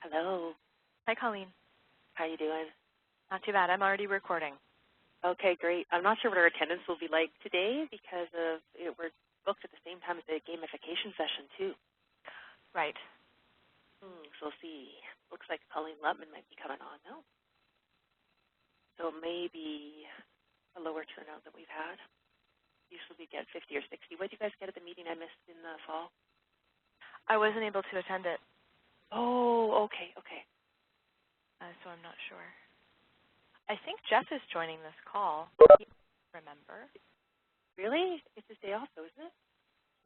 Hello. Hi, Colleen. How you doing? Not too bad. I'm already recording. Okay, great. I'm not sure what our attendance will be like today because we're booked at the same time as the gamification session, too. Right. So we'll see. Looks like Colleen Lutman might be coming on now. So maybe a lower turnout than we've had. Usually we get 50 or 60. What did you guys get at the meeting I missed in the fall? I wasn't able to attend it. Oh, okay. So I'm not sure. I think Jeff is joining this call. Remember? Really? It's his day off, though, isn't it?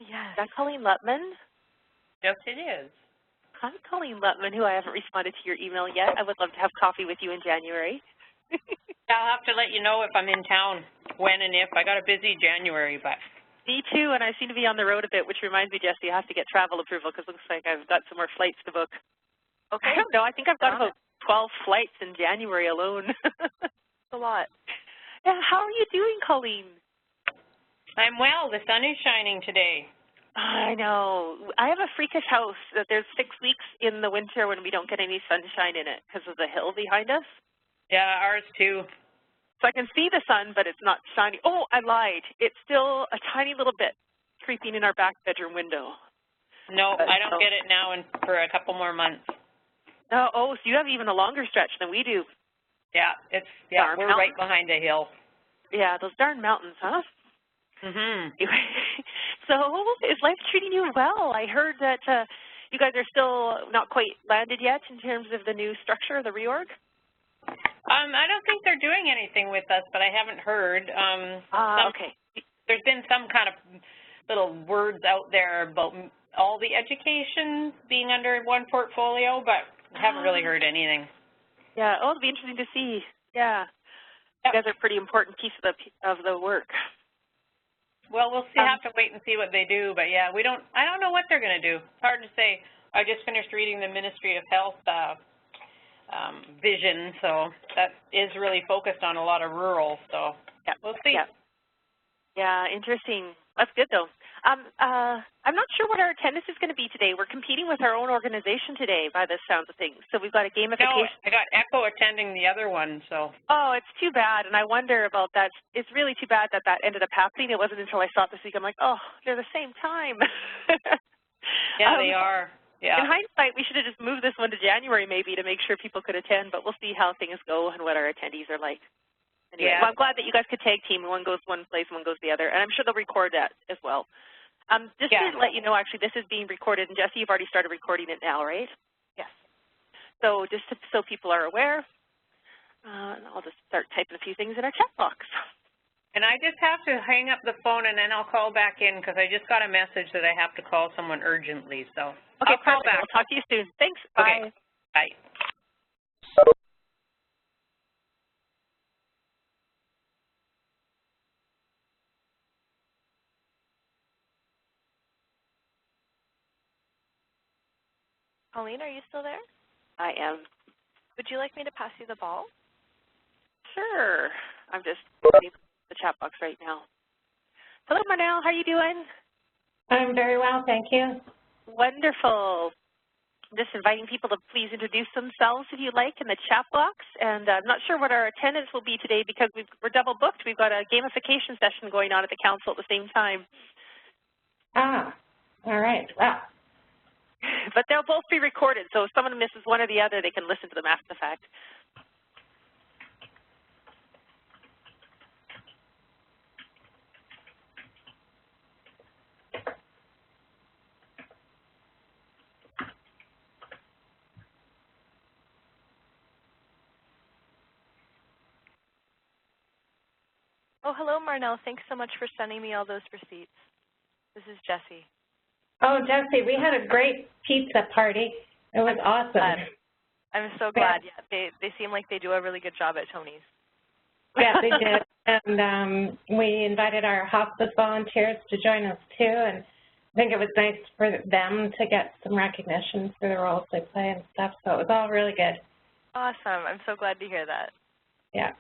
Yes. Is that Colleen Lutman? Yes, it is. Hi, Colleen Lutman, who I haven't responded to your email yet. I would love to have coffee with you in January. I'll have to let you know if I'm in town, when and if. I got a busy January, but... Me too, and I seem to be on the road a bit, which reminds me, Jesse, I have to get travel approval because it looks like I've got some more flights to book. Okay. I don't know. I think I've got about 12 flights in January alone. That's a lot. Yeah, how are you doing, Colleen? I'm well. The sun is shining today. I know. I have a freakish house that there's 6 weeks in the winter when we don't get any sunshine in it because of the hill behind us. Yeah, ours too. So I can see the sun, but it's not shining. Oh, I lied. It's still a tiny little bit creeping in our back bedroom window. No, I don't get it now and for a couple more months. Oh, so you have even a longer stretch than we do. Yeah, we're right behind a hill. Yeah, those darn mountains, huh? Mm-hmm. So is life treating you well? I heard that you guys are still not quite landed yet in terms of the new structure, the reorg? I don't think they're doing anything with us, but I haven't heard. Okay. There's been some kind of little words out there about all the education being under one portfolio, but I haven't really heard anything. Yeah, it'll be interesting to see. Yeah. Yep. You guys are a pretty important piece of the work. Well, we'll see, have to wait and see what they do, but yeah, I don't know what they're going to do. It's hard to say. I just finished reading the Ministry of Health vision, so that is really focused on a lot of rural, so yeah, we'll see. Yeah, interesting. That's good, though. I'm not sure what our attendance is going to be today. We're competing with our own organization today by the sounds of things. So we've got a gamification. No, I got Echo attending the other one, so. Oh, it's too bad, and I wonder about that. It's really too bad that ended up happening. It wasn't until I saw it this week, I'm like, oh, they're the same time. Yeah, they are. Yeah. In hindsight, we should have just moved this one to January maybe to make sure people could attend, but we'll see how things go and what our attendees are like. Anyway, yeah. well, I'm glad that you guys could tag team. One goes one place, one goes the other, and I'm sure they'll record that as well. Just to let you know, actually, this is being recorded, and Jesse, you've already started recording it now, right? Yes. So just so people are aware, I'll just start typing a few things in our chat box. And I just have to hang up the phone, and then I'll call back in because I just got a message that I have to call someone urgently. So okay, I'll call back. I'll talk to you soon. Thanks. Okay. Bye. Bye. Colleen, are you still there? I am. Would you like me to pass you the ball? Sure. I'm just in the chat box right now. Hello, Marnell. How are you doing? I'm very well, thank you. Wonderful. I'm just inviting people to please introduce themselves, if you'd like, in the chat box. And I'm not sure what our attendance will be today because we're double booked. We've got a gamification session going on at the council at the same time. Ah, all right. Well. But they'll both be recorded, so if someone misses one or the other, they can listen to them after the fact. Oh, hello, Marnell. Thanks so much for sending me all those receipts. This is Jessie. Oh, Jessie, we had a great pizza party. It was awesome. I'm so glad. Yeah, they seem like they do a really good job at Tony's. Yeah, they did. And we invited our hospice volunteers to join us, too. And I think it was nice for them to get some recognition for the roles they play and stuff. So it was all really good. Awesome. I'm so glad to hear that. Yeah.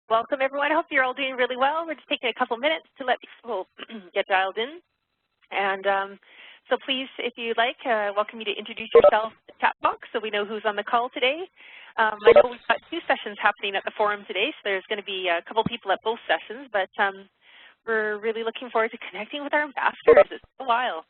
Welcome, everyone. I hope you're all doing really well. We're just taking a couple minutes to let people get dialed in. And so please, if you'd like, welcome you to introduce yourself in the chat box so we know who's on the call today. I know we've got 2 sessions happening at the forum today, so there's going to be a couple people at both sessions, but we're really looking forward to connecting with our ambassadors. It's been a while.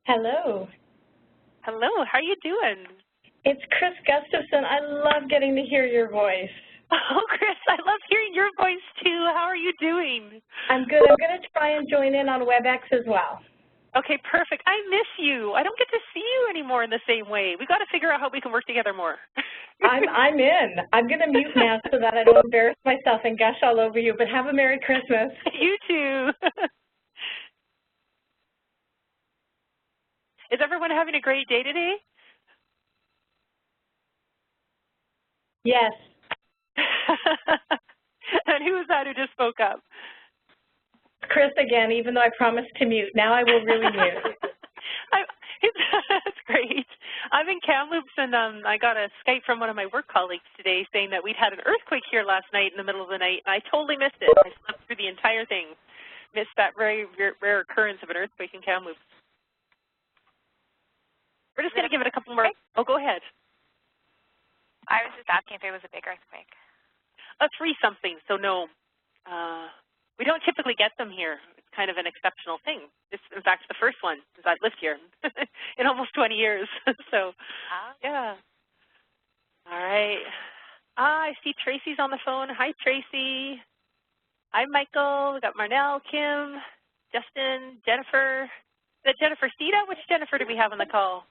Hello. Hello, how are you doing? It's Chris Gustafson. I love getting to hear your voice. Oh, Chris, I love hearing your voice too. How are you doing? I'm good. I'm going to try and join in on WebEx as well. Okay, perfect. I miss you. I don't get to see you anymore in the same way. We've got to figure out how we can work together more. I'm in. I'm going to mute now so that I don't embarrass myself and gush all over you, but have a Merry Christmas. You too. Is everyone having a great day today? Yes. And who was that who just spoke up? Chris again, even though I promised to mute. Now I will really mute. That's great. I'm in Kamloops, and I got a Skype from one of my work colleagues today saying that we'd had an earthquake here last night in the middle of the night, and I totally missed it. I slept through the entire thing. Missed that very rare occurrence of an earthquake in Kamloops. We're just going to give it a couple more. Oh, go ahead. I was just asking if it was a big earthquake. A 3-something, so no. We don't typically get them here. It's kind of an exceptional thing. It's, in fact, the first one since I've lived here in almost 20 years. So, yeah. All right. I see Tracy's on the phone. Hi, Tracy. Hi, Michael. We got Marnell, Kim, Justin, Jennifer. Is that Jennifer Sita? Which Jennifer do we have on the call?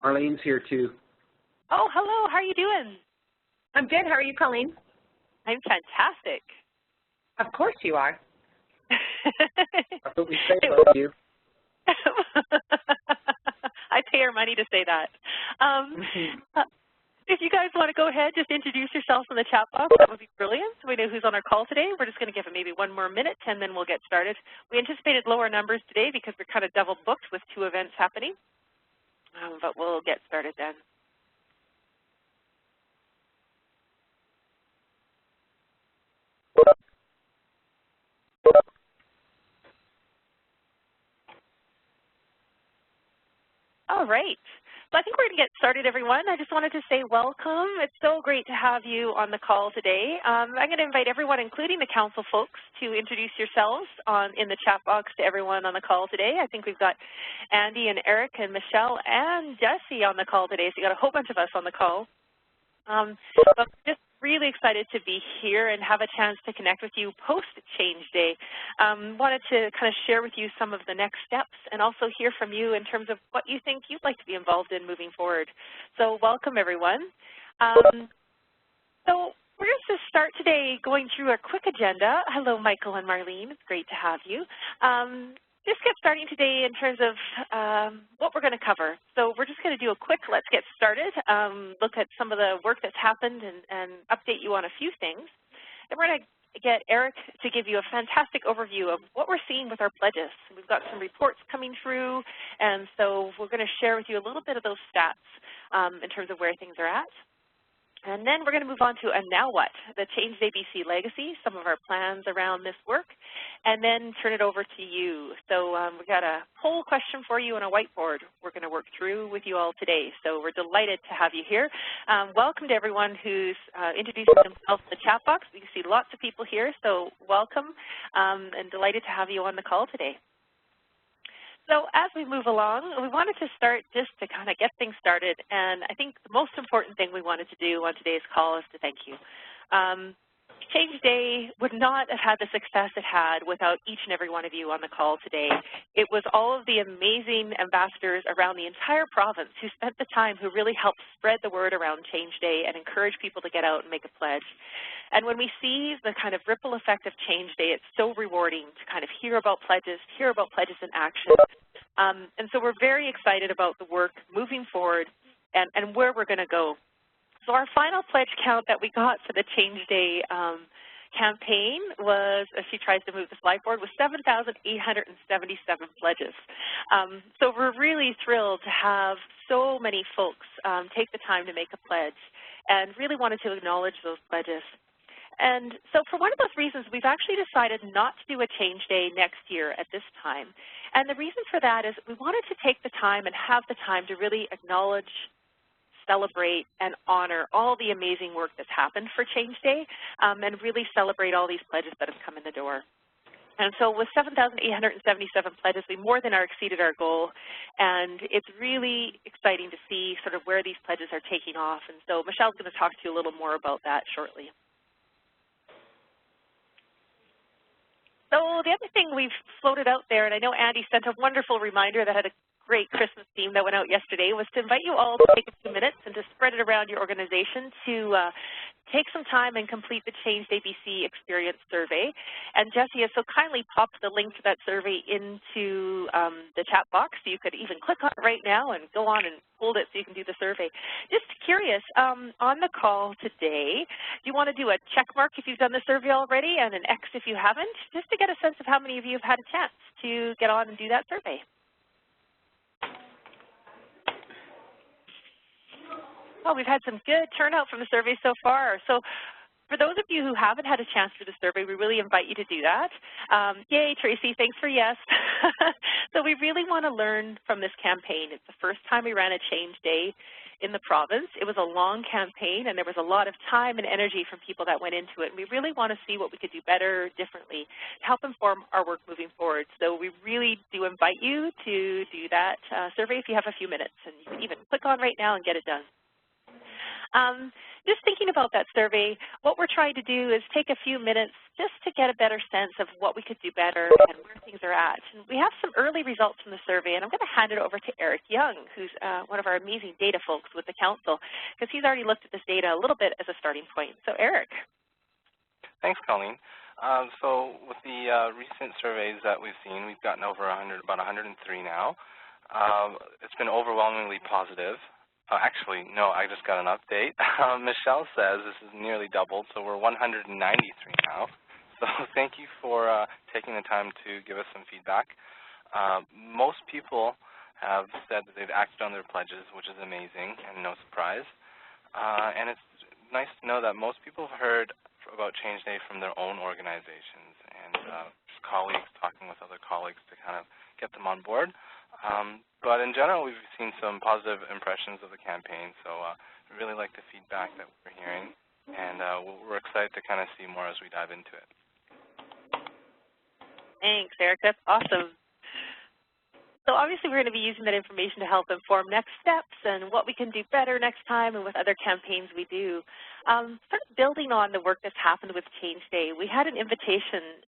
Arlene's here, too. Oh, hello. How are you doing? I'm good. How are you, Colleen? I'm fantastic. Of course you are. That's what we say about you. I pay her money to say that. If you guys want to go ahead, just introduce yourselves in the chat box. That would be brilliant. So we know who's on our call today. We're just going to give it maybe 1 more minute, and then we'll get started. We anticipated lower numbers today because we're kind of double booked with 2 events happening, but we'll get started then. All right. So I think we're going to get started, everyone. I just wanted to say welcome. It's so great to have you on the call today. I'm going to invite everyone, including the council folks, to introduce yourselves in the chat box to everyone on the call today. I think we've got Andy and Eric and Michelle and Jesse on the call today, so you got a whole bunch of us on the call. But just really excited to be here and have a chance to connect with you post-Change Day. Wanted to kind of share with you some of the next steps and also hear from you in terms of what you think you'd like to be involved in moving forward. So welcome, everyone. So we're going to start today going through a quick agenda. Hello, Michael and Marlene. It's great to have you. Just get starting today in terms of what we're going to cover. So we're just going to do a quick let's get started, look at some of the work that's happened and update you on a few things. Then we're going to get Eric to give you a fantastic overview of what we're seeing with our pledges. We've got some reports coming through, and so we're going to share with you a little bit of those stats in terms of where things are at. And then we're going to move on to a now what, the Change Day BC legacy, some of our plans around this work, and then turn it over to you. So we've got a poll question for you on a whiteboard we're going to work through with you all today. So we're delighted to have you here. Welcome to everyone who's introducing themselves in the chat box. We can see lots of people here, so welcome and delighted to have you on the call today. So as we move along, we wanted to start just to kind of get things started, and I think the most important thing we wanted to do on today's call is to thank you. Change Day would not have had the success it had without each and every one of you on the call today. It was all of the amazing ambassadors around the entire province who spent the time, who really helped spread the word around Change Day and encourage people to get out and make a pledge. And when we see the kind of ripple effect of Change Day, it's so rewarding to kind of hear about pledges in action. And so we're very excited about the work moving forward and where we're going to go. So our final pledge count that we got for the Change Day campaign was, as she tries to move the slide forward, was 7,877 pledges. So we're really thrilled to have so many folks take the time to make a pledge and really wanted to acknowledge those pledges. And so for one of those reasons, we've actually decided not to do a change day next year at this time. And the reason for that is we wanted to take the time and have the time to really acknowledge, celebrate, and honor all the amazing work that's happened for Change Day, and really celebrate all these pledges that have come in the door. And so with 7,877 pledges, we more than exceeded our goal, and it's really exciting to see sort of where these pledges are taking off. And so Michelle's going to talk to you a little more about that shortly. So the other thing we've floated out there, and I know Andy sent a wonderful reminder that had a great Christmas theme that went out yesterday, was to invite you all to take a few minutes and to spread it around your organization to take some time and complete the Change Day BC Experience Survey. And Jessie has so kindly popped the link to that survey into the chat box, so you could even click on it right now and go on and hold it so you can do the survey. Just curious, on the call today, do you want to do a check mark if you've done the survey already and an X if you haven't, just to get a sense of how many of you have had a chance to get on and do that survey? Oh, we've had some good turnout from the survey so far. So for those of you who haven't had a chance to do the survey, we really invite you to do that. Yay, Tracy, thanks for yes. So we really want to learn from this campaign. It's the first time we ran a Change Day in the province. It was a long campaign, and there was a lot of time and energy from people that went into it. And we really want to see what we could do better, differently, to help inform our work moving forward. So we really do invite you to do that survey if you have a few minutes. And you can even click on right now and get it done. Just thinking about that survey, what we're trying to do is take a few minutes just to get a better sense of what we could do better and where things are at. And we have some early results from the survey, and I'm going to hand it over to Eric Young, who's one of our amazing data folks with the Council, because he's already looked at this data a little bit as a starting point. So Eric. Thanks, Colleen. So with the recent surveys that we've seen, we've gotten over about 103 now. It's been overwhelmingly positive. Actually, no, I just got an update. Michelle says this is nearly doubled, so we're 193 now. So thank you for taking the time to give us some feedback. Most people have said that they've acted on their pledges, which is amazing and no surprise. And it's nice to know that most people have heard about Change Day from their own organizations and just colleagues talking with other colleagues to kind of get them on board. But in general, we've seen some positive impressions of the campaign, so we really like the feedback that we're hearing, and we're excited to kind of see more as we dive into it. Thanks, Eric. That's awesome. So obviously we're going to be using that information to help inform next steps and what we can do better next time and with other campaigns we do. Sort of building on the work that's happened with Change Day, we had an invitation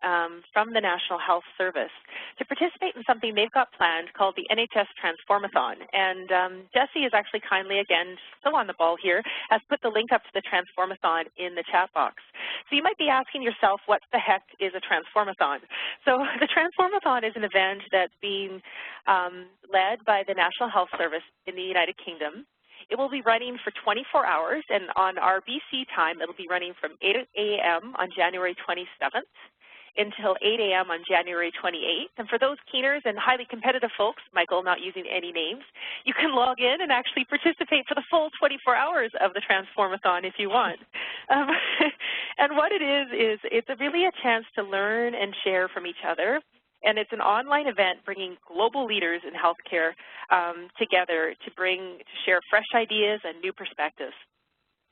from the National Health Service to participate in something they've got planned called the NHS Transformathon. And Jessie is actually kindly, again, still on the ball here, has put the link up to the Transformathon in the chat box. So you might be asking yourself, what the heck is a Transformathon? So the Transformathon is an event that's being led by the National Health Service in the United Kingdom. It will be running for 24 hours, and on our BC time, it'll be running from 8 a.m. on January 27th until 8 a.m. on January 28th. And for those keeners and highly competitive folks, Michael, not using any names, you can log in and actually participate for the full 24 hours of the Transformathon if you want. And what it is it's really a chance to learn and share from each other. And it's an online event bringing global leaders in healthcare together to share fresh ideas and new perspectives.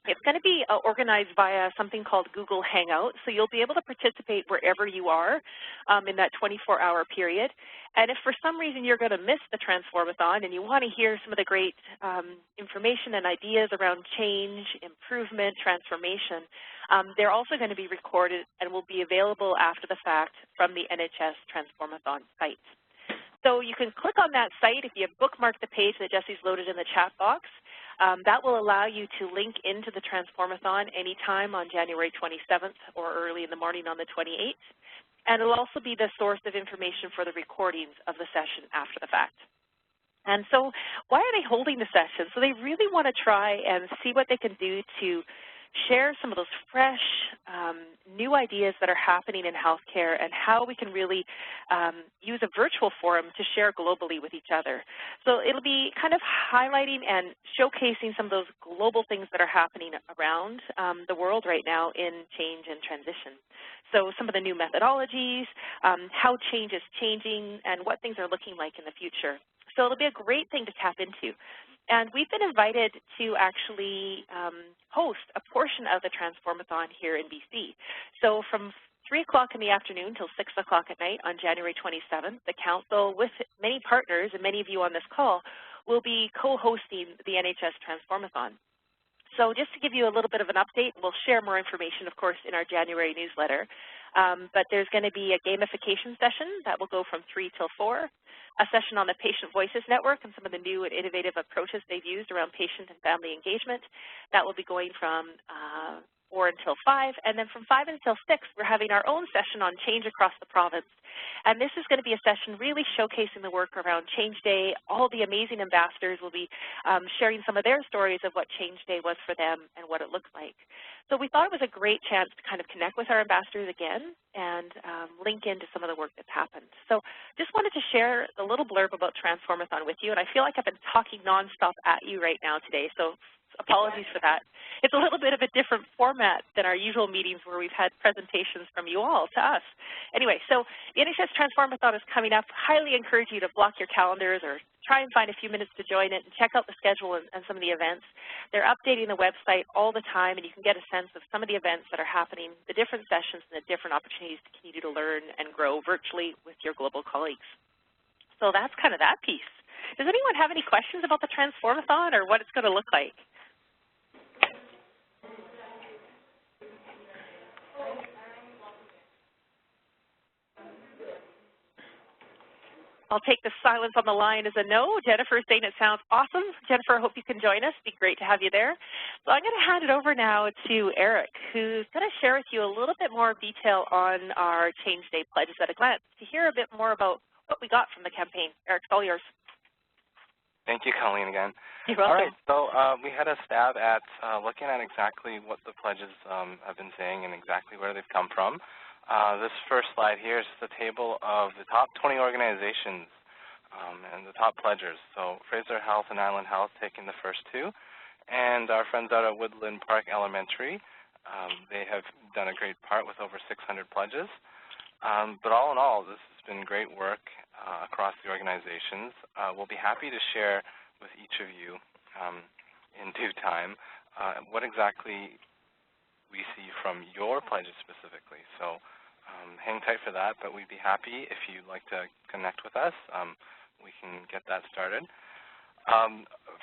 It's going to be organized via something called Google Hangout, so you'll be able to participate wherever you are in that 24-hour period. And if for some reason you're going to miss the Transformathon and you want to hear some of the great information and ideas around change, improvement, transformation, they're also going to be recorded and will be available after the fact from the NHS Transformathon site. So you can click on that site if you have bookmarked the page that Jessie's loaded in the chat box. That will allow you to link into the Transformathon anytime on January 27th or early in the morning on the 28th. And it'll also be the source of information for the recordings of the session after the fact. And so why are they holding the session? So they really want to try and see what they can do to share some of those fresh, new ideas that are happening in healthcare and how we can really use a virtual forum to share globally with each other. So it'll be kind of highlighting and showcasing some of those global things that are happening around the world right now in change and transition. So some of the new methodologies, how change is changing, and what things are looking like in the future. So it'll be a great thing to tap into. And we've been invited to actually host a portion of the Transformathon here in BC. So from 3 o'clock in the afternoon till 6 o'clock at night on January 27th, the Council, with many partners and many of you on this call, will be co-hosting the NHS Transformathon. So just to give you a little bit of an update, we'll share more information, of course, in our January newsletter. But there's going to be a gamification session that will go from 3 till 4, a session on the Patient Voices Network and some of the new and innovative approaches they've used around patient and family engagement. That will be going from 4 until 5, and then from 5 until 6, we're having our own session on change across the province. And this is going to be a session really showcasing the work around Change Day. All the amazing ambassadors will be sharing some of their stories of what Change Day was for them and what it looked like. So we thought it was a great chance to kind of connect with our ambassadors again and link into some of the work that's happened. So just wanted to share a little blurb about Transformathon with you, and I feel like I've been talking nonstop at you right now today, so apologies for that. It's a little bit of a different format than our usual meetings where we've had presentations from you all to us. Anyway, so the NHS Transformathon is coming up. Highly encourage you to block your calendars or try and find a few minutes to join it and check out the schedule and some of the events. They're updating the website all the time, and you can get a sense of some of the events that are happening, the different sessions, and the different opportunities to continue to learn and grow virtually with your global colleagues. So that's kind of that piece. Does anyone have any questions about the Transformathon or what it's going to look like? I'll take the silence on the line as a no. Jennifer is saying it sounds awesome. Jennifer, I hope you can join us. It'd be great to have you there. So I'm going to hand it over now to Eric, who's going to share with you a little bit more detail on our Change Day pledges at a glance to hear a bit more about what we got from the campaign. Eric, it's all yours. Thank you, Colleen, again. You're welcome. All right, so we had a stab at looking at exactly what the pledges have been saying and exactly where they've come from. This first slide here is the table of the top 20 organizations and the top pledgers. So Fraser Health and Island Health taking the first 2, and our friends out at Woodland Park Elementary, they have done a great part with over 600 pledges. But all in all, this has been great work across the organizations. We'll be happy to share with each of you in due time what exactly we see from your pledges specifically. So hang tight for that, but we'd be happy if you'd like to connect with us. We can get that started.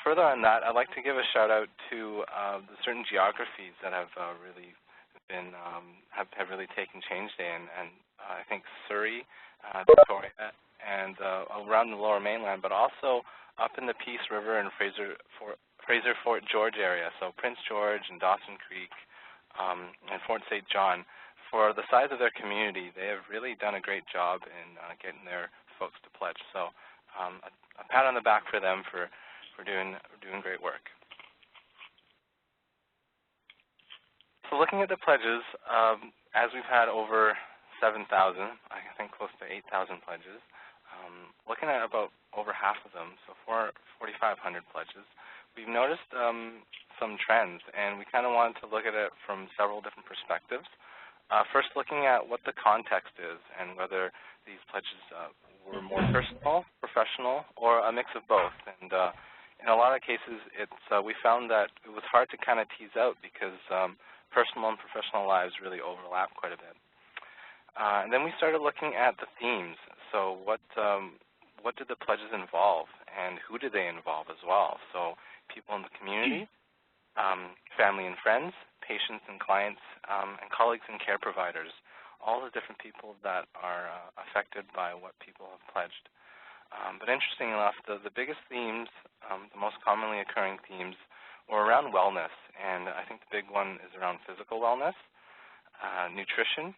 Further on that, I'd like to give a shout out to the certain geographies that have really been have really taken Change Day, and I think Surrey, Victoria, and around the Lower Mainland, but also up in the Peace River and Fraser Fort George area, so Prince George and Dawson Creek, and Fort St. John. For the size of their community, they have really done a great job in getting their folks to pledge. So a pat on the back for them for doing great work. So looking at the pledges, as we've had over 7,000, I think close to 8,000 pledges, looking at about over half of them, so 4,500 pledges, we've noticed some trends, and we kind of wanted to look at it from several different perspectives. First, looking at what the context is and whether these pledges were more personal, professional, or a mix of both. And in a lot of cases, we found that it was hard to kind of tease out because personal and professional lives really overlap quite a bit. And then we started looking at the themes. So what did the pledges involve, and who did they involve as well? So people in the community, family and friends, patients and clients, and colleagues and care providers, all the different people that are affected by what people have pledged. But interesting enough, the biggest themes, the most commonly occurring themes, were around wellness, and I think the big one is around physical wellness, nutrition,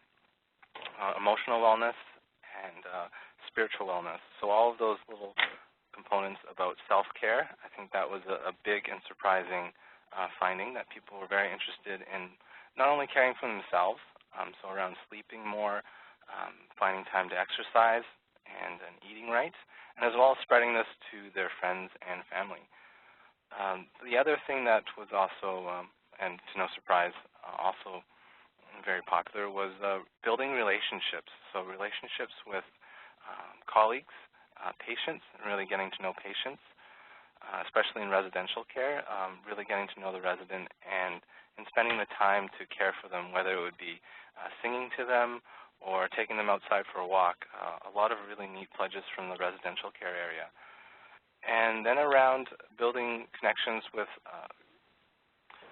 emotional wellness, and spiritual wellness. So all of those little components about self-care, I think that was a big and surprising finding that people were very interested in not only caring for themselves, so around sleeping more, finding time to exercise, and eating right, and as well as spreading this to their friends and family. The other thing that was also, and to no surprise, also very popular was building relationships. So relationships with colleagues, patients, and really getting to know patients, especially in residential care, really getting to know the resident and spending the time to care for them, whether it would be singing to them or taking them outside for a walk. A lot of really neat pledges from the residential care area. And then around building connections with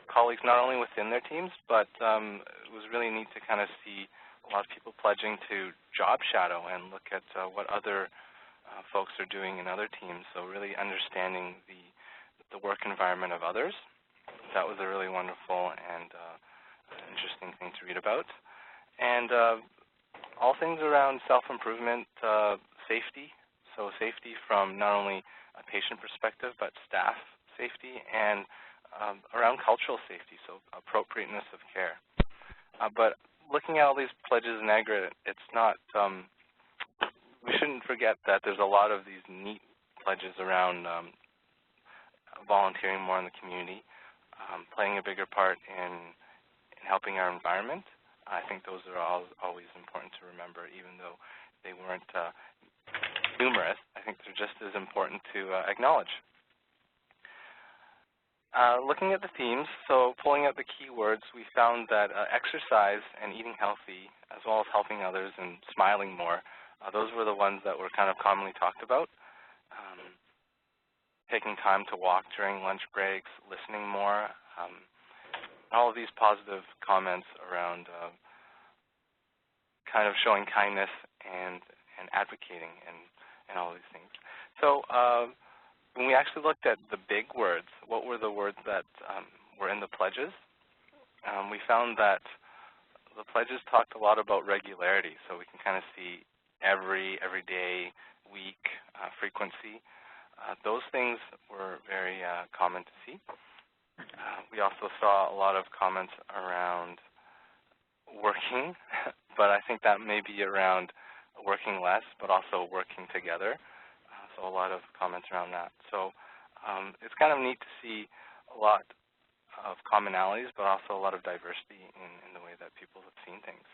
colleagues not only within their teams, but it was really neat to kind of see a lot of people pledging to job shadow and look at what other folks are doing in other teams, so really understanding the work environment of others. That was a really wonderful and interesting thing to read about. And all things around self-improvement, safety, so safety from not only a patient perspective, but staff safety, and around cultural safety, so appropriateness of care. But looking at all these pledges in aggregate, it's not, we shouldn't forget that there's a lot of these neat pledges around volunteering more in the community, playing a bigger part in helping our environment. I think those are always important to remember, even though they weren't numerous. I think they're just as important to acknowledge. Looking at the themes, so pulling out the keywords, we found that exercise and eating healthy, as well as helping others and smiling more, those were the ones that were kind of commonly talked about. Taking time to walk during lunch breaks, listening more, all of these positive comments around kind of showing kindness and advocating and all these things. So when we actually looked at the big words, what were the words that were in the pledges, we found that the pledges talked a lot about regularity, so we can kind of see every day, week, frequency. Those things were very common to see. We also saw a lot of comments around working, but I think that may be around working less, but also working together. So a lot of comments around that. So it's kind of neat to see a lot of commonalities, but also a lot of diversity in the way that people have seen things.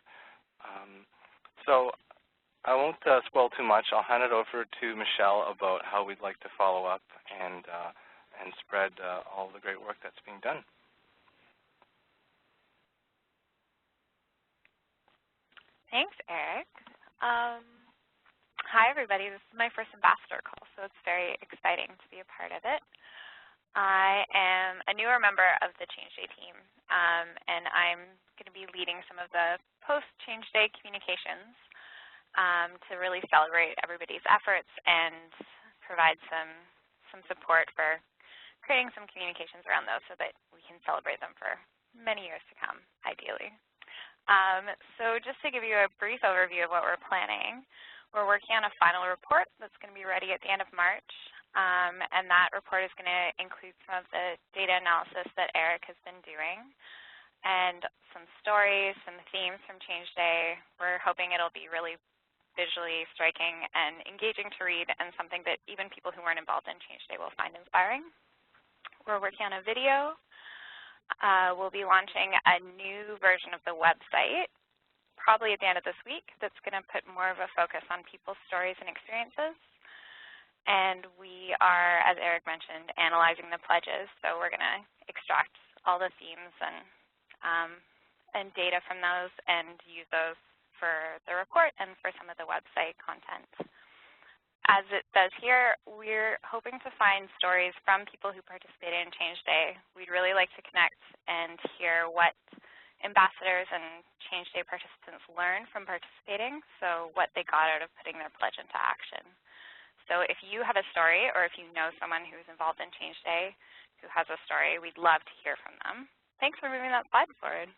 So I won't spoil too much. I'll hand it over to Michelle about how we'd like to follow up and spread all the great work that's being done. Thanks, Eric. Hi, everybody. This is my first ambassador call, so it's very exciting to be a part of it. I am a newer member of the Change Day team, and I'm going to be leading some of the post-Change Day communications to really celebrate everybody's efforts and provide some support for creating some communications around those so that we can celebrate them for many years to come, ideally. So just to give you a brief overview of what we're planning, we're working on a final report that's going to be ready at the end of March, and that report is going to include some of the data analysis that Eric has been doing and some stories, some themes from Change Day. We're hoping it'll be really visually striking and engaging to read, and something that even people who weren't involved in Change Day will find inspiring. We're working on a video. We'll be launching a new version of the website probably at the end of this week that's going to put more of a focus on people's stories and experiences. And we are, as Eric mentioned, analyzing the pledges. So we're going to extract all the themes and data from those and use those for the report and for some of the website content. As it says here, we're hoping to find stories from people who participated in Change Day. We'd really like to connect and hear what ambassadors and Change Day participants learned from participating, so what they got out of putting their pledge into action. So if you have a story, or if you know someone who's involved in Change Day who has a story, we'd love to hear from them. Thanks for moving that slide forward.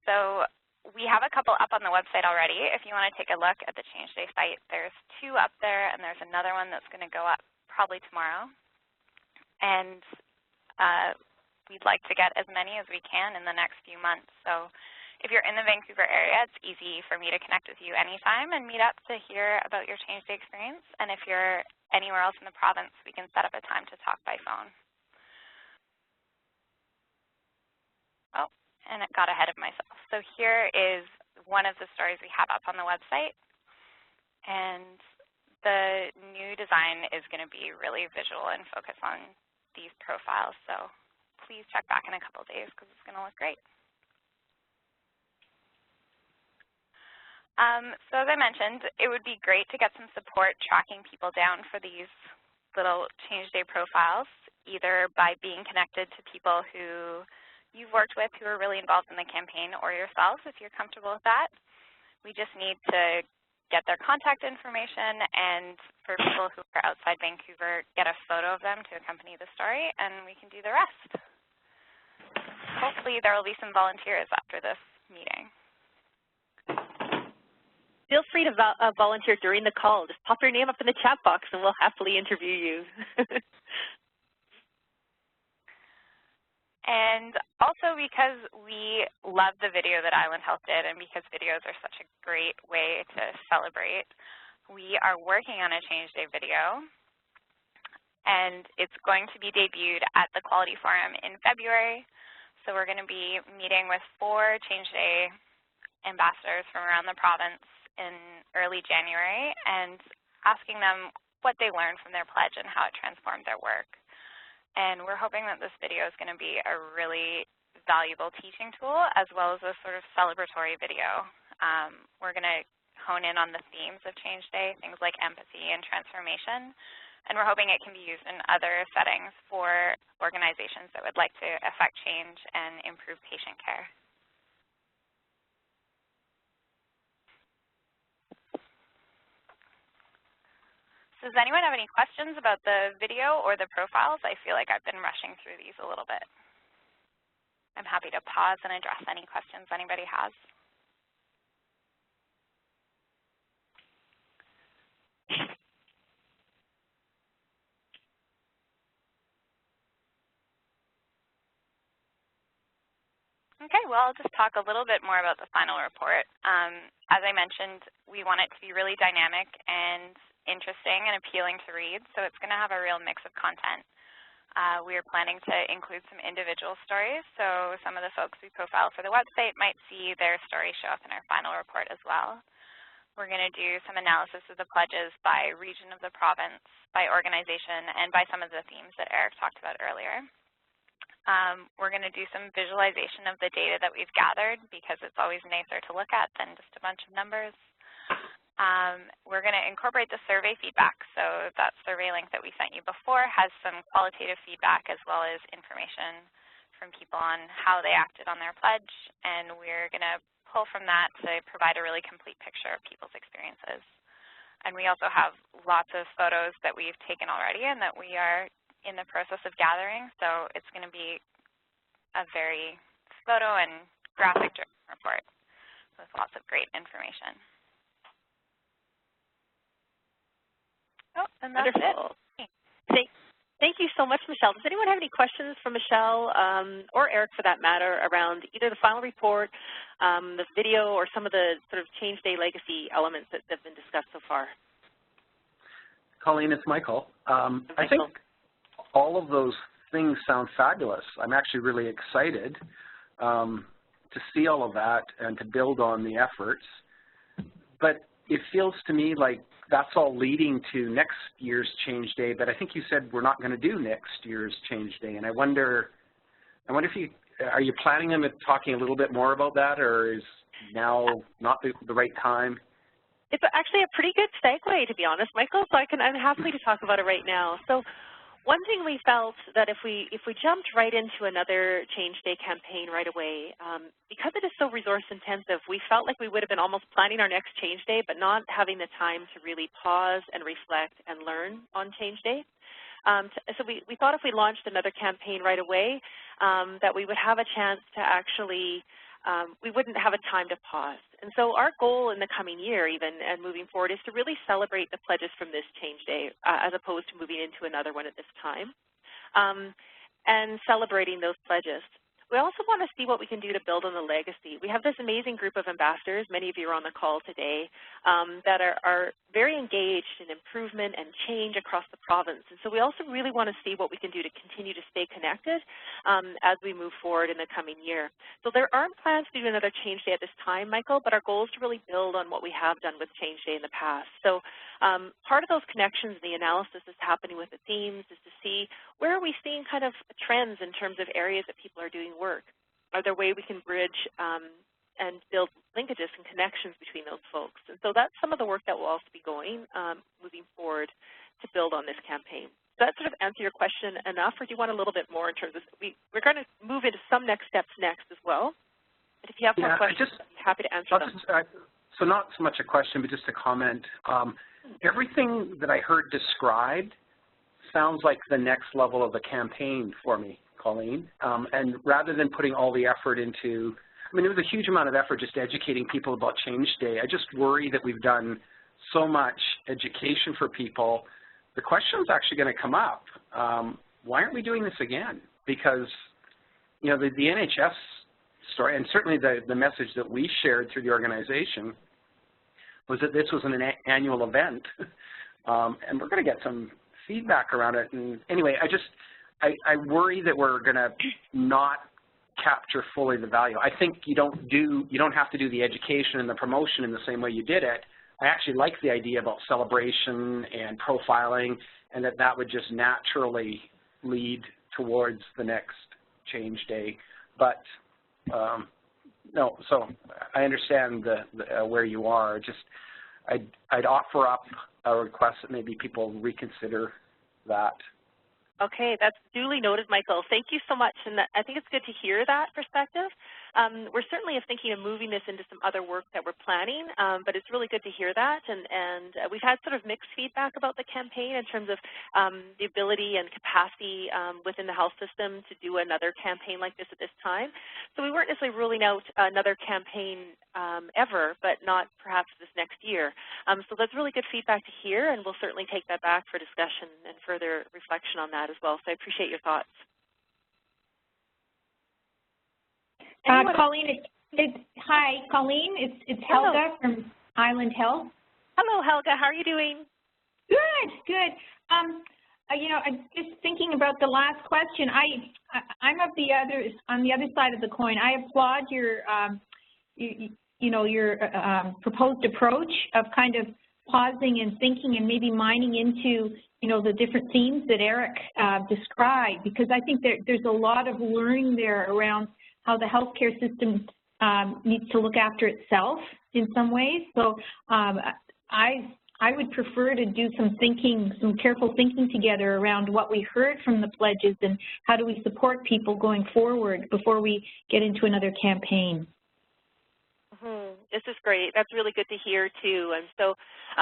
So we have a couple up on the website already. If you want to take a look at the Change Day site, there's 2 up there, and there's another one that's going to go up probably tomorrow. And we'd like to get as many as we can in the next few months. So if you're in the Vancouver area, it's easy for me to connect with you anytime and meet up to hear about your Change Day experience. And if you're anywhere else in the province, we can set up a time to talk by phone. Oh, and it got ahead of myself. So here is one of the stories we have up on the website. And the new design is going to be really visual and focus on these profiles. So please check back in a couple of days because it's going to look great. So as I mentioned, it would be great to get some support tracking people down for these little Change Day profiles, either by being connected to people who you've worked with who are really involved in the campaign, or yourself if you're comfortable with that. We just need to get their contact information, and for people who are outside Vancouver, get a photo of them to accompany the story, and we can do the rest. Hopefully there will be some volunteers after this meeting. Feel free to volunteer during the call. Just pop your name up in the chat box and we'll happily interview you. And also because we love the video that Island Health did, and because videos are such a great way to celebrate, we are working on a Change Day video. And it's going to be debuted at the Quality Forum in February. So we're going to be meeting with 4 Change Day ambassadors from around the province in early January and asking them what they learned from their pledge and how it transformed their work. And we're hoping that this video is going to be a really valuable teaching tool as well as a sort of celebratory video. We're going to hone in on the themes of Change Day, things like empathy and transformation. And we're hoping it can be used in other settings for organizations that would like to affect change and improve patient care. So does anyone have any questions about the video or the profiles? I feel like I've been rushing through these a little bit. I'm happy to pause and address any questions anybody has. Okay, well, I'll just talk a little bit more about the final report. As I mentioned, we want it to be really dynamic and interesting and appealing to read, so it's going to have a real mix of content. We are planning to include some individual stories, so some of the folks we profile for the website might see their story show up in our final report as well. We're going to do some analysis of the pledges by region of the province, by organization, and by some of the themes that Eric talked about earlier. We're going to do some visualization of the data that we've gathered because it's always nicer to look at than just a bunch of numbers. We're going to incorporate the survey feedback. So that survey link that we sent you before has some qualitative feedback as well as information from people on how they acted on their pledge. And we're going to pull from that to provide a really complete picture of people's experiences. And we also have lots of photos that we've taken already and that we are in the process of gathering, so it's going to be a very photo and graphic report with lots of great information. Oh, and that's Wonderful. it. Thank you so much, Michelle. Does anyone have any questions for Michelle or Eric, for that matter, around either the final report, the video, or some of the sort of Change Day legacy elements that have been discussed so far? Colleen, it's Michael. I think all of those things sound fabulous. I'm actually really excited to see all of that and to build on the efforts. But it feels to me like that's all leading to next year's Change Day, but I think you said we're not going to do next year's Change Day. And I wonder if are you planning on talking a little bit more about that, or is now not the right time? It's actually a pretty good segue, to be honest, Michael, so I'm happy to talk about it right now. So one thing we felt that if we jumped right into another Change Day campaign right away, because it is so resource intensive, we felt like we would have been almost planning our next Change Day, but not having the time to really pause and reflect and learn on Change Day. So we thought if we launched another campaign right away, that we would have a chance to actually, we wouldn't have a time to pause. And so our goal in the coming year even and moving forward is to really celebrate the pledges from this Change Day as opposed to moving into another one at this time. and celebrating those pledges. We also want to see what we can do to build on the legacy. We have this amazing group of ambassadors, many of you are on the call today, that are very engaged in improvement and change across the province. And so we also really want to see what we can do to continue to stay connected as we move forward in the coming year. So there aren't plans to do another Change Day at this time, Michael, but our goal is to really build on what we have done with Change Day in the past. So part of those connections, the analysis that's happening with the themes is to see where are we seeing kind of trends in terms of areas that people are doing work. Are there ways we can bridge and build linkages and connections between those folks? And so that's some of the work that will also be going moving forward to build on this campaign. Does that sort of answer your question enough, or do you want a little bit more in terms of, we're going to move into some next steps next as well. But if you have more questions, I'd be happy to answer them. So not so much a question, but just a comment. Everything that I heard described sounds like the next level of the campaign for me, Colleen. And rather than putting all the effort into, I mean, it was a huge amount of effort just educating people about Change Day. I just worry that we've done so much education for people. The question's actually going to come up. Why aren't we doing this again? Because, you know, the NHS story, and certainly the message that we shared through the organization was that this was an annual event. And we're going to get some feedback around it. And anyway, I worry that we're going to not capture fully the value. I think you don't have to do the education and the promotion in the same way you did it. I actually like the idea about celebration and profiling, and that would just naturally lead towards the next Change Day. But no, so I understand where you are. Just I'd offer up a request that maybe people reconsider that. Okay, that's duly noted, Michael. Thank you so much, and I think it's good to hear that perspective. We're certainly thinking of moving this into some other work that we're planning, but it's really good to hear that, and we've had sort of mixed feedback about the campaign in terms of the ability and capacity within the health system to do another campaign like this at this time. So we weren't necessarily ruling out another campaign ever, but not perhaps this next year. So that's really good feedback to hear, and we'll certainly take that back for discussion and further reflection on that as well. So I appreciate your thoughts. Colleen, hi, Colleen. It's Helga from Island Health. Hello, Helga. How are you doing? Good, good. You know, I'm just thinking about the last question. I'm on the other side of the coin. I applaud your, you know, your proposed approach of kind of pausing and thinking and maybe mining into, you know, the different themes that Eric described, because I think there's a lot of learning there around how the healthcare system needs to look after itself in some ways. So I would prefer to do some thinking, some careful thinking together around what we heard from the pledges and how do we support people going forward before we get into another campaign. This is great. That's really good to hear, too. And so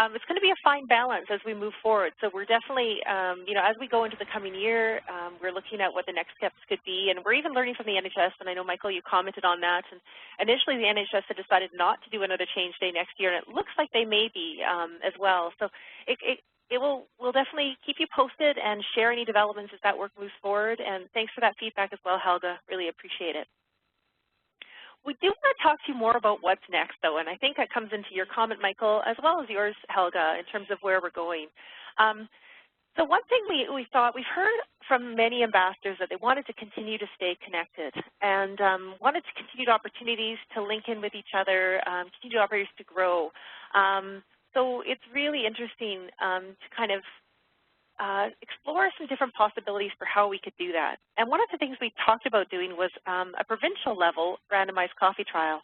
it's going to be a fine balance as we move forward. So we're definitely, you know, as we go into the coming year, we're looking at what the next steps could be. And we're even learning from the NHS. And I know, Michael, you commented on that. And initially, the NHS had decided not to do another Change Day next year. And it looks like they may be as well. So we'll definitely keep you posted and share any developments as that work moves forward. And thanks for that feedback as well, Helga. Really appreciate it. We do want to talk to you more about what's next, though, and I think that comes into your comment, Michael, as well as yours, Helga, in terms of where we're going. So one thing we thought, we've heard from many ambassadors that they wanted to continue to stay connected and wanted to continue opportunities to link in with each other, continue opportunities to grow. So it's really interesting to kind of explore some different possibilities for how we could do that. And one of the things we talked about doing was a provincial level randomized coffee trial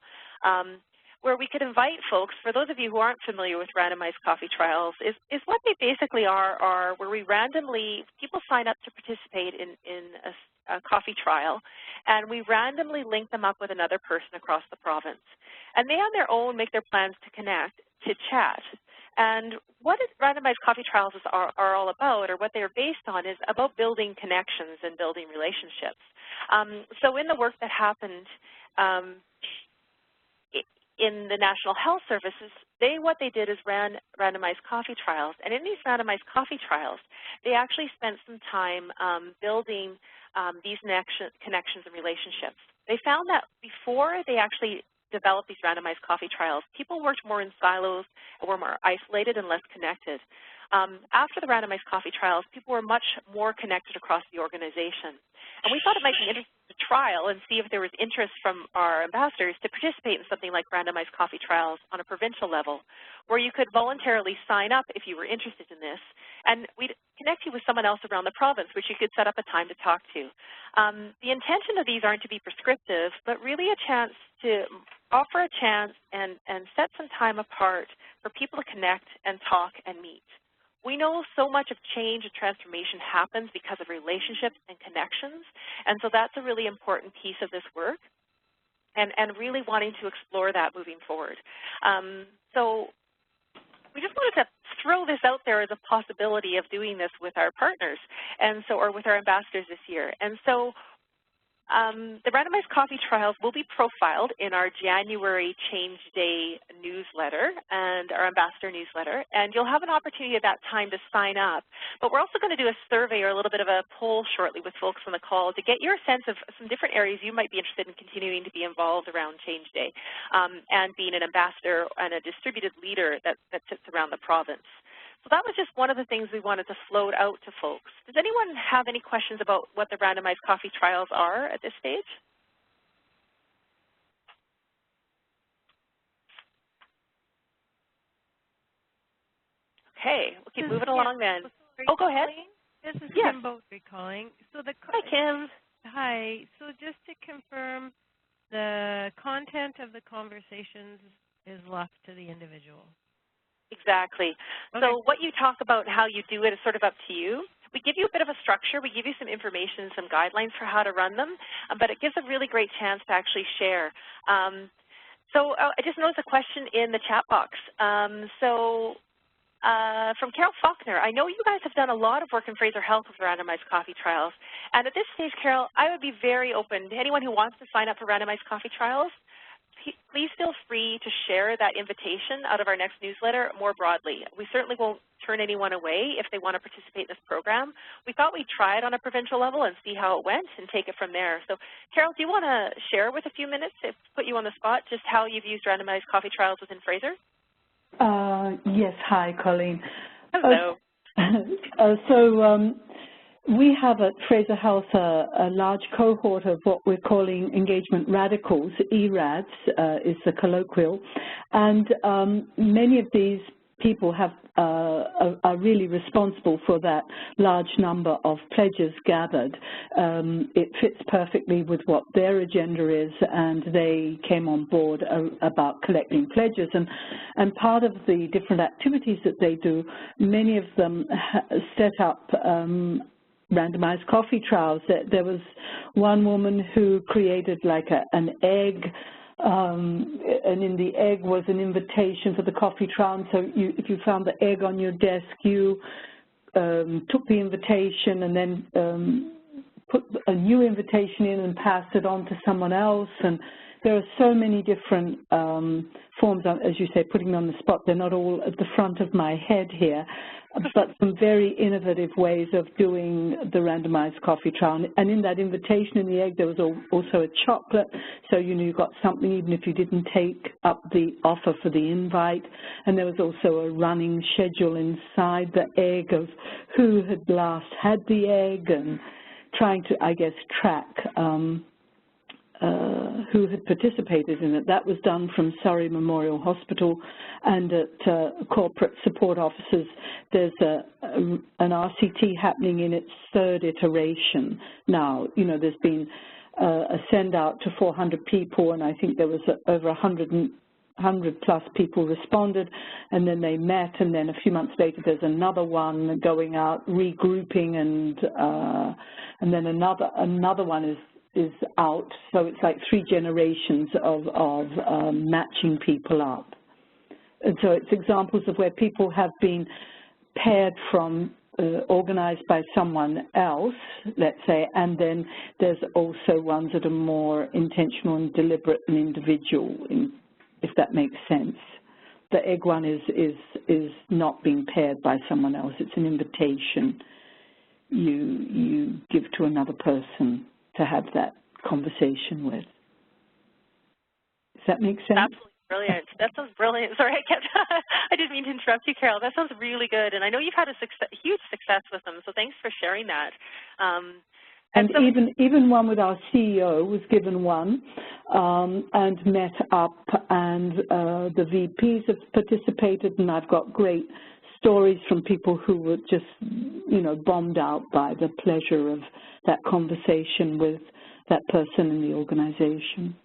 where we could invite folks, for those of you who aren't familiar with randomized coffee trials, is what they basically are where we randomly, people sign up to participate in a coffee trial, and we randomly link them up with another person across the province. And they on their own make their plans to connect, to chat. And what randomized coffee trials are all about, or what they're based on, is about building connections and building relationships. So in the work that happened in the National Health Services, what they did is ran randomized coffee trials. And in these randomized coffee trials, they actually spent some time building these connections and relationships. They found that before they actually developed these randomized coffee trials, people worked more in silos and were more isolated and less connected. After the randomized coffee trials, people were much more connected across the organization. And we thought it might be interesting to trial and see if there was interest from our ambassadors to participate in something like randomized coffee trials on a provincial level, where you could voluntarily sign up if you were interested in this, and we'd connect you with someone else around the province, which you could set up a time to talk to. The intention of these aren't to be prescriptive, but really a chance to offer a chance and set some time apart for people to connect and talk and meet. We know so much of change and transformation happens because of relationships and connections, and so that's a really important piece of this work, and really wanting to explore that moving forward. So we just wanted to throw this out there as a possibility of doing this with our partners, and so, or with our ambassadors this year. And so the randomized coffee trials will be profiled in our January Change Day newsletter and our ambassador newsletter, and you'll have an opportunity at that time to sign up. But we're also going to do a survey or a little bit of a poll shortly with folks on the call to get your sense of some different areas you might be interested in continuing to be involved around Change Day and being an ambassador and a distributed leader that sits around the province. So that was just one of the things we wanted to float out to folks. Does anyone have any questions about what the randomized coffee trials are at this stage? Okay, we'll keep moving along then. Oh, go ahead. This is Kim Beaudry calling. So hi, Kim. Hi. So just to confirm, the content of the conversations is left to the individual. Exactly. Okay. So what you talk about, how you do it, is sort of up to you. We give you a bit of a structure. We give you some information, some guidelines for how to run them, but it gives a really great chance to actually share. So I just noticed a question in the chat box. From Carol Faulkner, I know you guys have done a lot of work in Fraser Health with randomized coffee trials. And at this stage, Carol, I would be very open to anyone who wants to sign up for randomized coffee trials. Please feel free to share that invitation out of our next newsletter more broadly. We certainly won't turn anyone away if they want to participate in this program. We thought we'd try it on a provincial level and see how it went and take it from there. So, Carol, do you want to share with a few minutes, to put you on the spot, just how you've used randomized coffee trials within Fraser? Yes. Hi, Colleen. Hello. We have at Fraser Health a large cohort of what we're calling engagement radicals. ERADs is the colloquial, and many of these people have are really responsible for that large number of pledges gathered. It fits perfectly with what their agenda is, and they came on board about collecting pledges. And part of the different activities that they do, many of them set up randomized coffee trials. There was one woman who created like an egg, and in the egg was an invitation for the coffee trial. And so if you found the egg on your desk, you took the invitation and then put a new invitation in and passed it on to someone else. And there are so many different forms, as you say, putting them on the spot. They're not all at the front of my head here, but some very innovative ways of doing the randomized coffee trial. And in that invitation in the egg, there was also a chocolate, so you knew you got something even if you didn't take up the offer for the invite. And there was also a running schedule inside the egg of who had last had the egg, and trying to, I guess, track who had participated in it. That was done from Surrey Memorial Hospital, and at corporate support offices there's an RCT happening in its third iteration now. You know, there's been a send out to 400 people, and I think there was over 100 plus people responded, and then they met, and then a few months later there's another one going out, regrouping, and then another one is out. So it's like 3 generations of matching people up. And so it's examples of where people have been paired from, organized by someone else, let's say, and then there's also ones that are more intentional and deliberate and individual, if that makes sense. the egg one is not being paired by someone else. It's an invitation you give to another person to have that conversation with. Does that make sense? Absolutely brilliant. That sounds brilliant. Sorry, I didn't mean to interrupt you, Carol. That sounds really good, and I know you've had a huge success with them. So thanks for sharing that. And so, even one with our CEO was given one and met up, and the VPs have participated, and I've got great stories from people who were just, bombed out by the pleasure of that conversation with that person in the organization.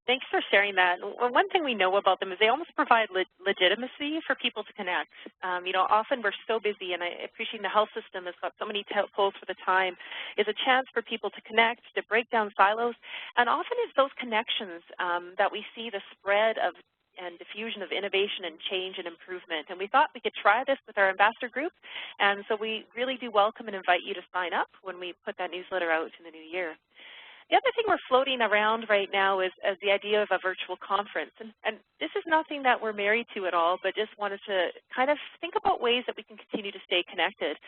Thanks for sharing that. One thing we know about them is they almost provide legitimacy for people to connect. Often we're so busy, and I appreciate the health system has got so many polls for the time, is a chance for people to connect, to break down silos, and often it's those connections that we see the spread of and diffusion of innovation and change and improvement. And we thought we could try this with our ambassador group, and so we really do welcome and invite you to sign up when we put that newsletter out in the new year. The other thing we're floating around right now is the idea of a virtual conference. And this is nothing that we're married to at all, but just wanted to kind of think about ways that we can continue to stay connected.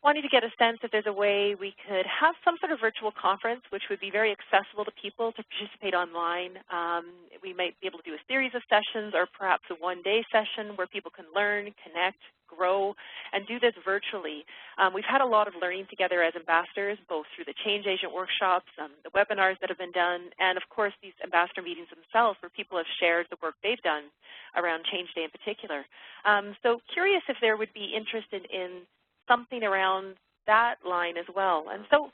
Wanting to get a sense if there's a way we could have some sort of virtual conference which would be very accessible to people to participate online. We might be able to do a series of sessions or perhaps a one-day session where people can learn, connect, grow, and do this virtually. We've had a lot of learning together as ambassadors, both through the Change Agent workshops, the webinars that have been done, and of course these ambassador meetings themselves where people have shared the work they've done around Change Day in particular. So curious if there would be interest in something around that line as well. And so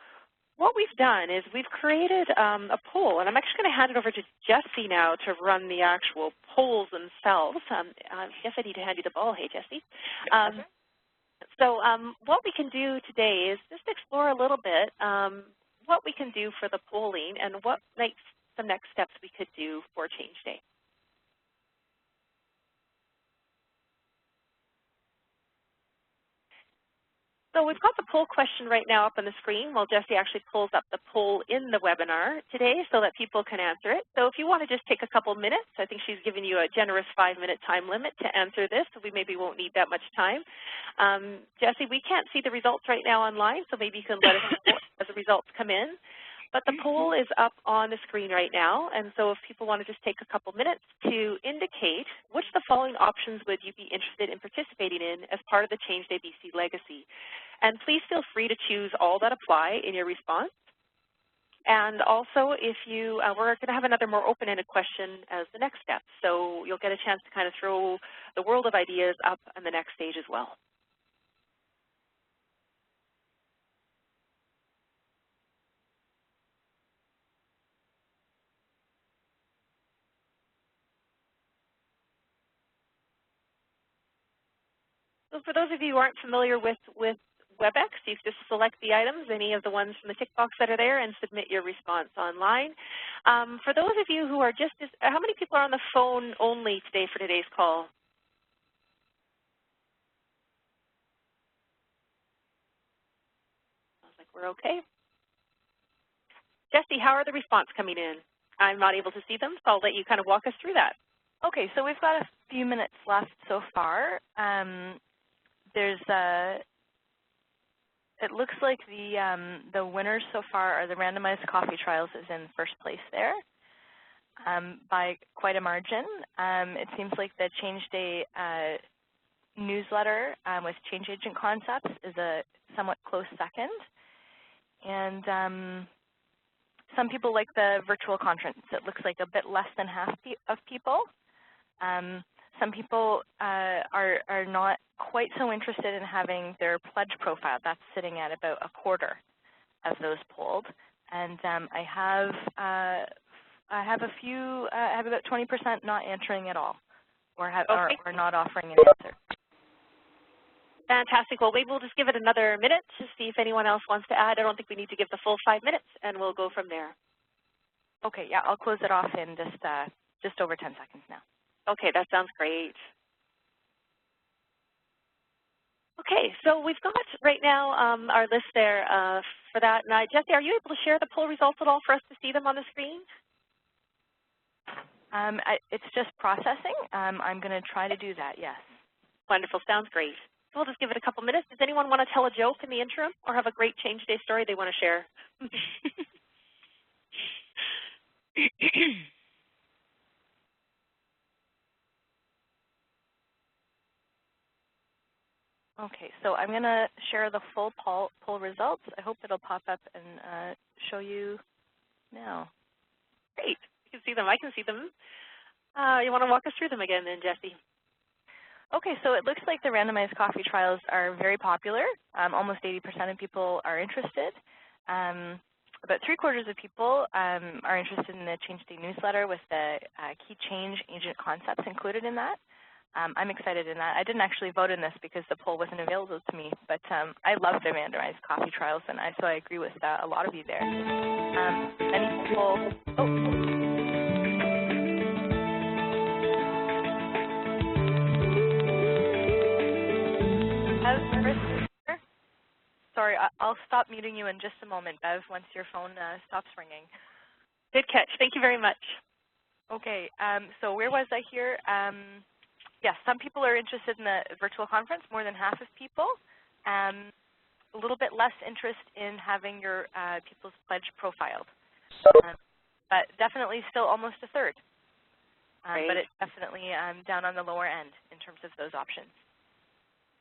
what we've done is we've created a poll, and I'm actually going to hand it over to Jesse now to run the actual polls themselves. I guess I need to hand you the ball. Hey, Jesse. So what we can do today is just explore a little bit what we can do for the polling and what makes some next steps we could do for Change Day. So we've got the poll question right now up on the screen while Jesse actually pulls up the poll in the webinar today so that people can answer it. So if you want to just take a couple minutes, I think she's given you a generous 5-minute time limit to answer this, so we maybe won't need that much time. Jesse, we can't see the results right now online, so maybe you can let us know as the results come in. But the poll is up on the screen right now, and so if people want to just take a couple minutes to indicate which of the following options would you be interested in participating in as part of the Change Day BC legacy. And please feel free to choose all that apply in your response. And also, if you, we're going to have another more open-ended question as the next step, so you'll get a chance to kind of throw the world of ideas up on the next stage as well. So for those of you who aren't familiar with WebEx, you just select the items, any of the ones from the tick box that are there, and submit your response online. For those of you who are how many people are on the phone only today for today's call? Sounds like we're okay. Jesse, how are the response coming in? I'm not able to see them, so I'll let you kind of walk us through that. Okay, so we've got a few minutes left so far. It looks like the winners so far are the randomized coffee trials is in first place there by quite a margin. It seems like the Change Day newsletter with Change Agent Concepts is a somewhat close second. And some people like the virtual conference. It looks like a bit less than half of people. Some people are not quite so interested in having their pledge profile. That's sitting at about a quarter of those polled. And I have about 20% not answering at all, or not offering an answer. Fantastic. Well, maybe we'll just give it another minute to see if anyone else wants to add. I don't think we need to give the full 5 minutes, and we'll go from there. Okay. Yeah, I'll close it off in just over 10 seconds now. Okay, that sounds great. Okay, so we've got right now our list there for that. And Jesse, are you able to share the poll results at all for us to see them on the screen? It's just processing. I'm going to try to do that, yes. Wonderful. Sounds great. So we'll just give it a couple minutes. Does anyone want to tell a joke in the interim or have a great Change Day story they want to share? Okay, so I'm going to share the full poll results. I hope it'll pop up and show you now. Great. You can see them. I can see them. You want to walk us through them again then, Jessie? Okay, so it looks like the randomized coffee trials are very popular. Almost 80% of people are interested. About 3/4 of people are interested in the Change Day newsletter with the key change agent concepts included in that. I'm excited in that. I didn't actually vote in this because the poll wasn't available to me, but I love the randomized coffee trials, and so I agree with a lot of you there. Many people, Sorry, I'll stop muting you in just a moment, Bev, once your phone stops ringing. Good catch. Thank you very much. Okay, so where was I here? Yes, some people are interested in the virtual conference, more than half of people. A little bit less interest in having your people's pledge profiled. But definitely still almost a third. But it's definitely down on the lower end in terms of those options.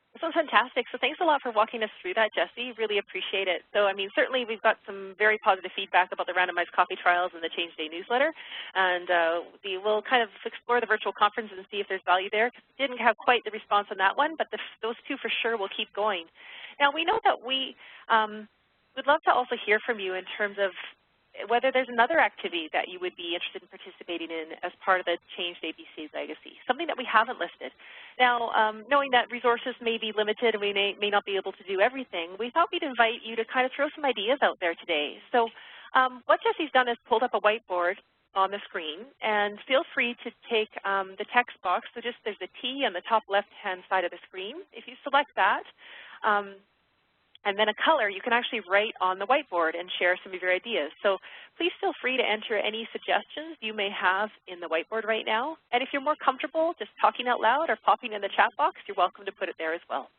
This was fantastic. So thanks a lot for walking us through that, Jessie. Really appreciate it. So, I mean, certainly we've got some very positive feedback about the randomized coffee trials and the Change Day newsletter. And we'll kind of explore the virtual conference and see if there's value there. We didn't have quite the response on that one, but those two for sure will keep going. Now, we know that we would love to also hear from you in terms of whether there's another activity that you would be interested in participating in as part of the Change Day BC legacy, something that we haven't listed. Now, knowing that resources may be limited and we may not be able to do everything, we thought we'd invite you to kind of throw some ideas out there today. So what Jessie's done is pulled up a whiteboard on the screen, and feel free to take the text box. So just there's a T on the top left-hand side of the screen. If you select that, and then a color, you can actually write on the whiteboard and share some of your ideas. So please feel free to enter any suggestions you may have in the whiteboard right now. And if you're more comfortable just talking out loud or popping in the chat box, you're welcome to put it there as well.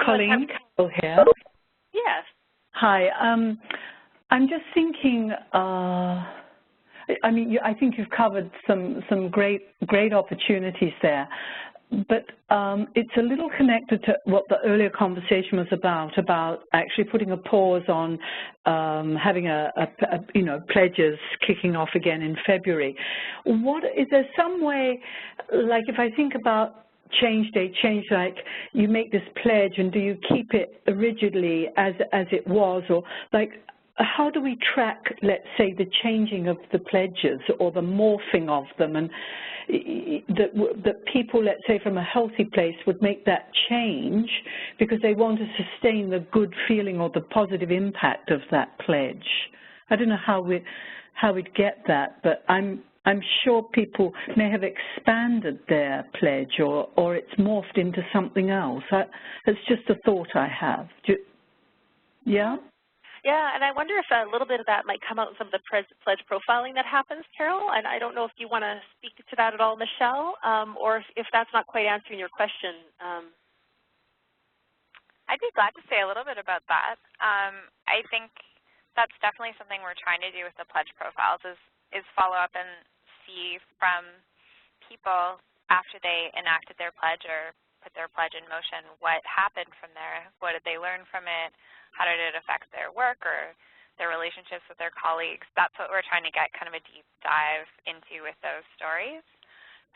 Colleen Carroll here. Yes. Hi. I'm just thinking, I mean, I think you've covered some great opportunities there, but it's a little connected to what the earlier conversation was about actually putting a pause on having pledges kicking off again in February. Is there some way, like if I think about Change Day, like you make this pledge and do you keep it rigidly as it was, or like how do we track, let's say, the changing of the pledges or the morphing of them, and that people, let's say, from a healthy place would make that change because they want to sustain the good feeling or the positive impact of that pledge? I don't know how we'd get that, but I'm sure people may have expanded their pledge or it's morphed into something else. It's just a thought I have. Yeah? Yeah, and I wonder if a little bit of that might come out in some of the pledge profiling that happens, Carol, and I don't know if you want to speak to that at all, Michelle, or if that's not quite answering your question. I'd be glad to say a little bit about that. I think that's definitely something we're trying to do with the pledge profiles is follow up and see from people after they enacted their pledge or put their pledge in motion what happened from there. What did they learn from it? How did it affect their work or their relationships with their colleagues? That's what we're trying to get kind of a deep dive into with those stories.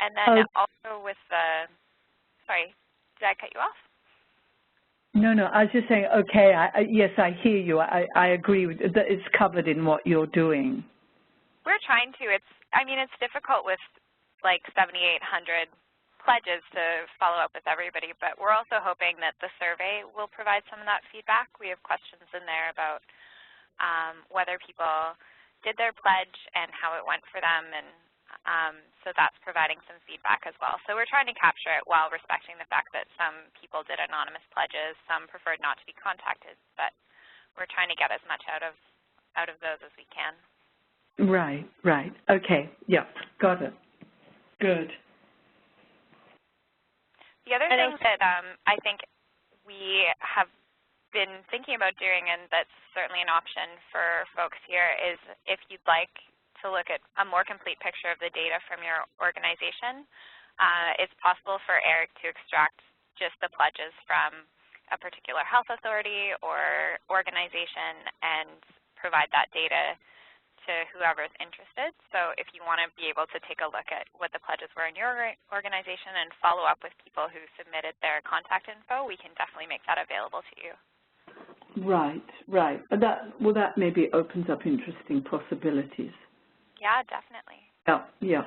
And then also with the, sorry, did I cut you off? No, I was just saying, okay, yes, I hear you. I agree with that. It's covered in what you're doing. We're trying to. I mean, it's difficult with like 7,800 pledges to follow up with everybody, but we're also hoping that the survey will provide some of that feedback. We have questions in there about whether people did their pledge and how it went for them, and so that's providing some feedback as well. So we're trying to capture it while respecting the fact that some people did anonymous pledges, some preferred not to be contacted, but we're trying to get as much out of those as we can. Right. Okay, yeah, got it. Good. The other thing that I think we have been thinking about doing, and that's certainly an option for folks here, is if you'd like to look at a more complete picture of the data from your organization, it's possible for Eric to extract just the pledges from a particular health authority or organization and provide that data to whoever is interested. So if you want to be able to take a look at what the pledges were in your organization and follow up with people who submitted their contact info, we can definitely make that available to you. Right. That maybe opens up interesting possibilities. Yeah, definitely. Yeah.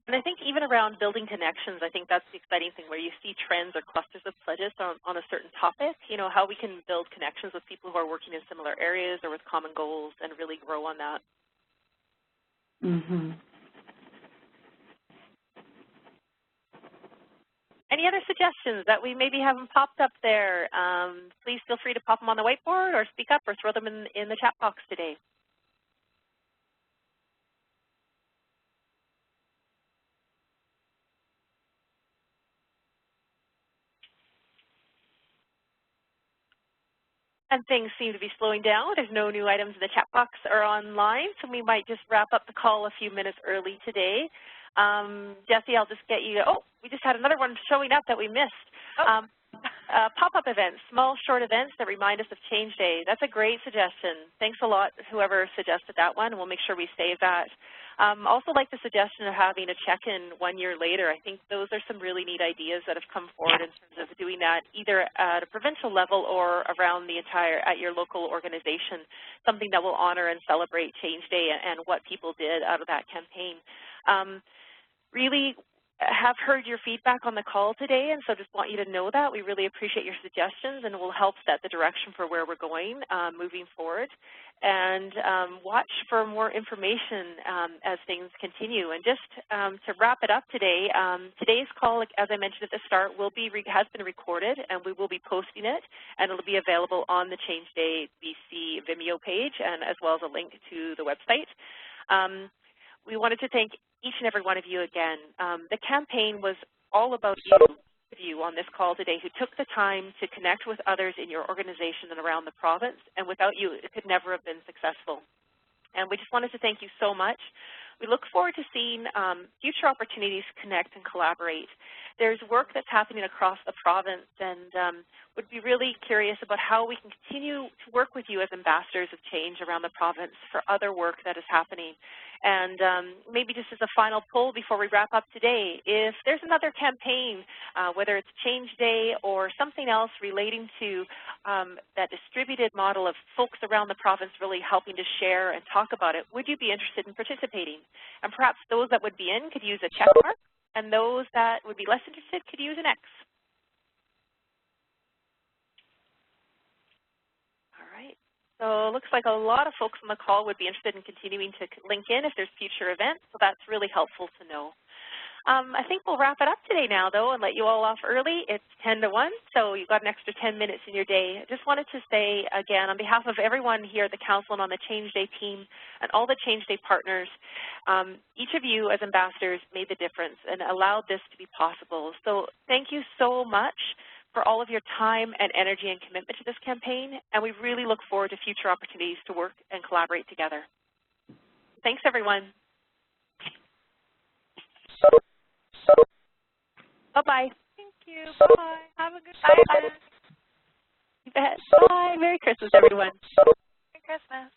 And I think even around building connections, I think that's the exciting thing, where you see trends or clusters of pledges on a certain topic, how we can build connections with people who are working in similar areas or with common goals and really grow on that. Mm-hmm. Any other suggestions that we maybe haven't popped up there? Please feel free to pop them on the whiteboard or speak up or throw them in the chat box today. And things seem to be slowing down. There's no new items in the chat box or online, so we might just wrap up the call a few minutes early today. Jesse, I'll just get you. Oh, we just had another one showing up that we missed. Pop-up events, small, short events that remind us of Change Day. That's a great suggestion. Thanks a lot, whoever suggested that one, and we'll make sure we save that. Also like the suggestion of having a check-in 1 year later. I think those are some really neat ideas that have come forward in terms of doing that either at a provincial level or around the at your local organization, something that will honor and celebrate Change Day and what people did out of that campaign. Really have heard your feedback on the call today, and so just want you to know that. We really appreciate your suggestions, and it will help set the direction for where we're going moving forward. And watch for more information as things continue. And just to wrap it up today, today's call, as I mentioned at the start, has been recorded, and we will be posting it, and it'll be available on the Change Day BC Vimeo page, and as well as a link to the website. We wanted to thank each and every one of you again. The campaign was all about you on this call today who took the time to connect with others in your organization and around the province, and without you, it could never have been successful. And we just wanted to thank you so much. We look forward to seeing future opportunities to connect and collaborate. There's work that's happening across the province, and would be really curious about how we can continue to work with you as ambassadors of change around the province for other work that is happening. And maybe just as a final poll before we wrap up today, if there's another campaign, whether it's Change Day or something else relating to that distributed model of folks around the province really helping to share and talk about it, would you be interested in participating? And perhaps those that would be in could use a check mark, and those that would be less interested could use an X. All right. So it looks like a lot of folks on the call would be interested in continuing to link in if there's future events, so that's really helpful to know. I think we'll wrap it up today now, though, and let you all off early. It's 10 to 1, so you've got an extra 10 minutes in your day. I just wanted to say, again, on behalf of everyone here at the Council and on the Change Day team and all the Change Day partners, each of you as ambassadors made the difference and allowed this to be possible. So thank you so much for all of your time and energy and commitment to this campaign, and we really look forward to future opportunities to work and collaborate together. Thanks, everyone. Bye-bye. Thank you. Bye. Have a good day. You bet. Bye. Merry Christmas, everyone. Merry Christmas.